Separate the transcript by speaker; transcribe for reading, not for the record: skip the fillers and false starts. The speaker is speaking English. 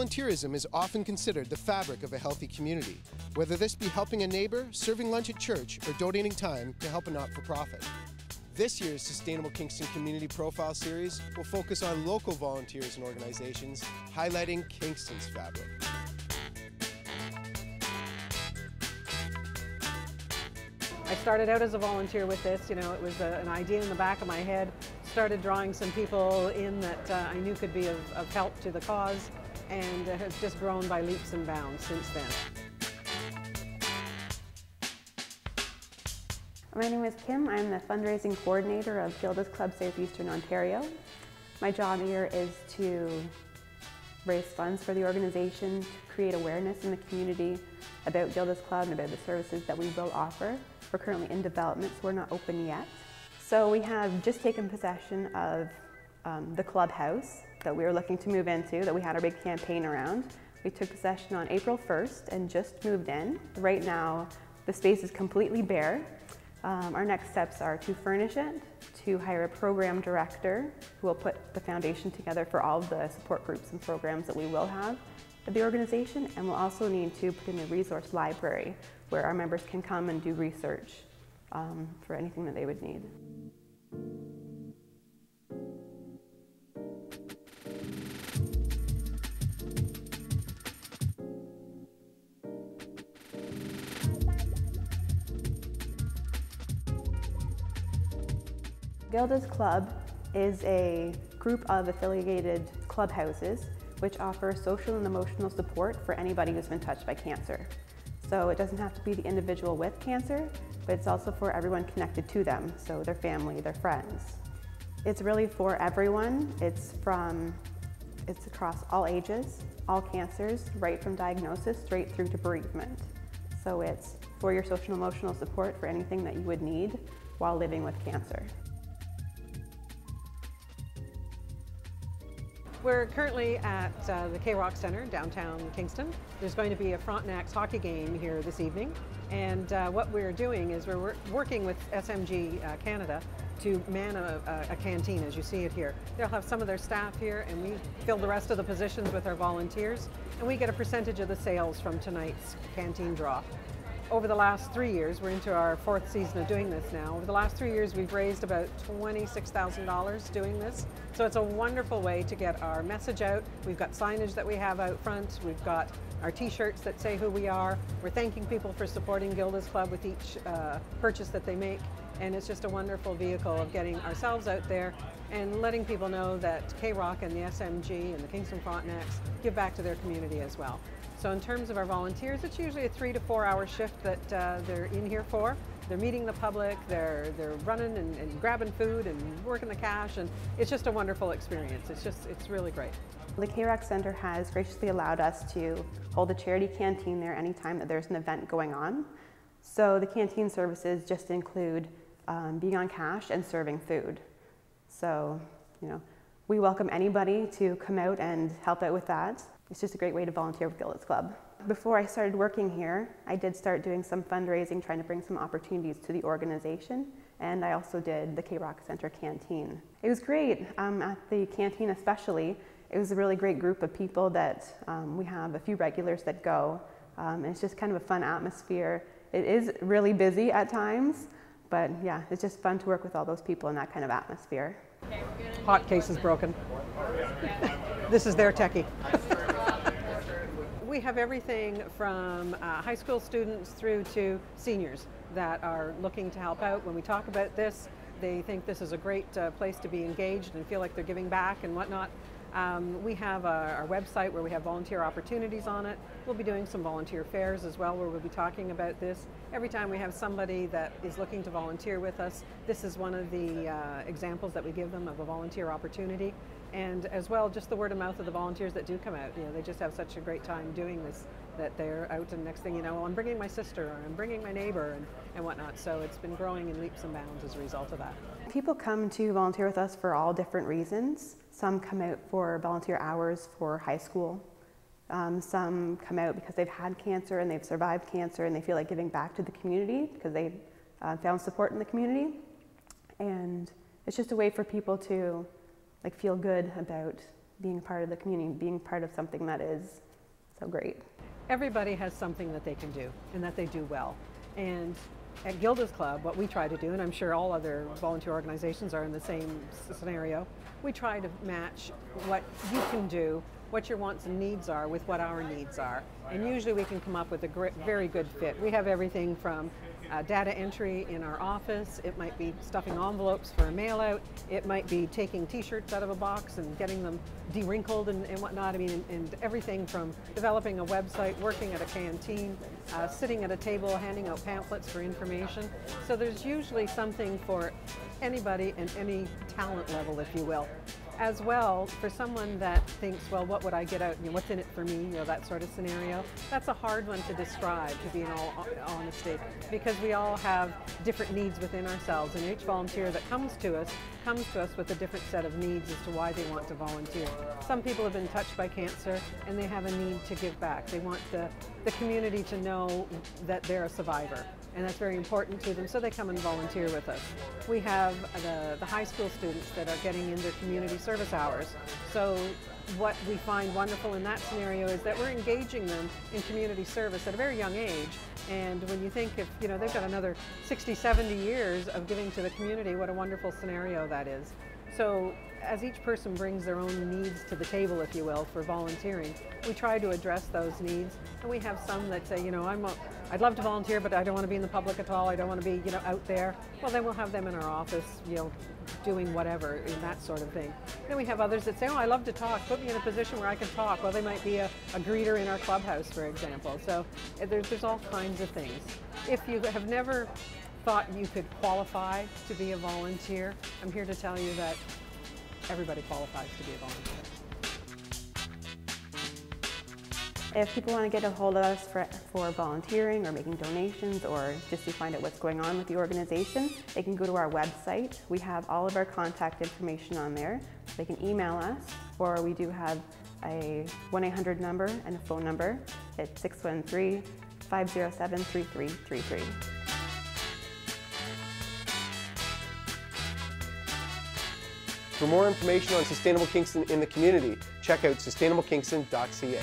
Speaker 1: Volunteerism is often considered the fabric of a healthy community, whether this be helping a neighbor, serving lunch at church, or donating time to help a not-for-profit. This year's Sustainable Kingston Community Profile Series will focus on local volunteers and organizations, highlighting Kingston's fabric.
Speaker 2: I started out as a volunteer with this, it was an idea in the back of my head. Started drawing some people in that I knew could be of help to the cause, and it has just grown by leaps and bounds since then.
Speaker 3: My name is Kim. I'm the fundraising coordinator of Gilda's Club Southeastern Ontario. My job here is to raise funds for the organization, to create awareness in the community about Gilda's Club and about the services that we will offer. We're currently in development, so we're not open yet. So we have just taken possession of the clubhouse that we were looking to move into, that we had our big campaign around. We took possession on April 1st and just moved in. Right now, the space is completely bare. Our next steps are to furnish it, to hire a program director who will put the foundation together for all of the support groups and programs that we will have at the organization, and we'll also need to put in a resource library where our members can come and do research for anything that they would need. Gilda's Club is a group of affiliated clubhouses which offer social and emotional support for anybody who's been touched by cancer. So it doesn't have to be the individual with cancer, but it's also for everyone connected to them, so their family, their friends. It's really for everyone. It's across all ages, all cancers, right from diagnosis straight through to bereavement. So it's for your social and emotional support for anything that you would need while living with cancer.
Speaker 2: We're currently at the K-Rock Centre, downtown Kingston. There's going to be a Frontenac's hockey game here this evening. And what we're doing is we're working with SMG Canada to man a canteen, as you see it here. They'll have some of their staff here, and we fill the rest of the positions with our volunteers. And we get a percentage of the sales from tonight's canteen draw. Over the last 3 years, we're into our 4th season of doing this now. Over the last 3 years, we've raised about $26,000 doing this. So it's a wonderful way to get our message out. We've got signage that we have out front. We've got our t-shirts that say who we are. We're thanking people for supporting Gilda's Club with each purchase that they make. And it's just a wonderful vehicle of getting ourselves out there and letting people know that K-Rock and the SMG and the Kingston Frontenacs give back to their community as well. So in terms of our volunteers, it's usually a 3 to 4 hour shift that they're in here for. They're meeting the public, they're running and grabbing food and working the cash, and it's just a wonderful experience. It's really great.
Speaker 3: The K-Rock Centre has graciously allowed us to hold a charity canteen there anytime that there's an event going on. So the canteen services just include being on cash and serving food. So, we welcome anybody to come out and help out with that. It's just a great way to volunteer with Gilda's Club. Before I started working here, I did start doing some fundraising, trying to bring some opportunities to the organization, and I also did the K-Rock Centre canteen. It was great, at the canteen especially. It was a really great group of people that we have a few regulars that go, and it's just kind of a fun atmosphere. It is really busy at times, but yeah, it's just fun to work with all those people in that kind of atmosphere.
Speaker 2: Hot case is broken. This is their techie. We have everything from high school students through to seniors that are looking to help out. When we talk about this, they think this is a great place to be engaged and feel like they're giving back and whatnot. We have our website where we have volunteer opportunities on it. We'll be doing some volunteer fairs as well where we'll be talking about this. Every time we have somebody that is looking to volunteer with us, this is one of the examples that we give them of a volunteer opportunity. And as well, just the word of mouth of the volunteers that do come out. They just have such a great time doing this that they're out, and next thing you know, I'm bringing my sister or I'm bringing my neighbor and whatnot. So it's been growing in leaps and bounds as a result of that.
Speaker 3: People come to volunteer with us for all different reasons. Some come out for volunteer hours for high school. Some come out because they've had cancer and they've survived cancer and they feel like giving back to the community because they found support in the community. And it's just a way for people to feel good about being part of the community, being part of something that is so great.
Speaker 2: Everybody has something that they can do and that they do well. And at Gilda's Club, what we try to do, and I'm sure all other volunteer organizations are in the same scenario, we try to match what you can do, what your wants and needs are with what our needs are. And usually we can come up with a very good fit. We have everything from data entry in our office, it might be stuffing envelopes for a mail out, it might be taking t-shirts out of a box and getting them de-wrinkled and whatnot. I mean, and everything from developing a website, working at a canteen, sitting at a table, handing out pamphlets for information. So there's usually something for anybody and any talent level, if you will. As well, for someone that thinks, well, what would I get out, what's in it for me, that sort of scenario, that's a hard one to describe, to be in all honesty, because we all have different needs within ourselves, and each volunteer that comes to us with a different set of needs as to why they want to volunteer. Some people have been touched by cancer and they have a need to give back. They want the community to know that they're a survivor, and that's very important to them, so they come and volunteer with us. We have the high school students that are getting in their community service hours. So what we find wonderful in that scenario is that we're engaging them in community service at a very young age. And when you think if they've got another 60, 70 years of giving to the community, what a wonderful scenario that is. So as each person brings their own needs to the table, if you will, for volunteering, we try to address those needs. And we have some that say, I'd love to volunteer, but I don't want to be in the public at all. I don't want to be, out there. Well, then we'll have them in our office, doing whatever in that sort of thing. Then we have others that say, oh, I love to talk. Put me in a position where I can talk. Well, they might be a greeter in our clubhouse, for example. So there's all kinds of things. If you have never thought you could qualify to be a volunteer, I'm here to tell you that everybody qualifies to be a volunteer.
Speaker 3: If people want to get a hold of us for volunteering or making donations or just to find out what's going on with the organization, they can go to our website. We have all of our contact information on there. They can email us, or we do have a 1-800 number and a phone number. It's 613-507-3333.
Speaker 1: For more information on Sustainable Kingston in the community, check out sustainablekingston.ca.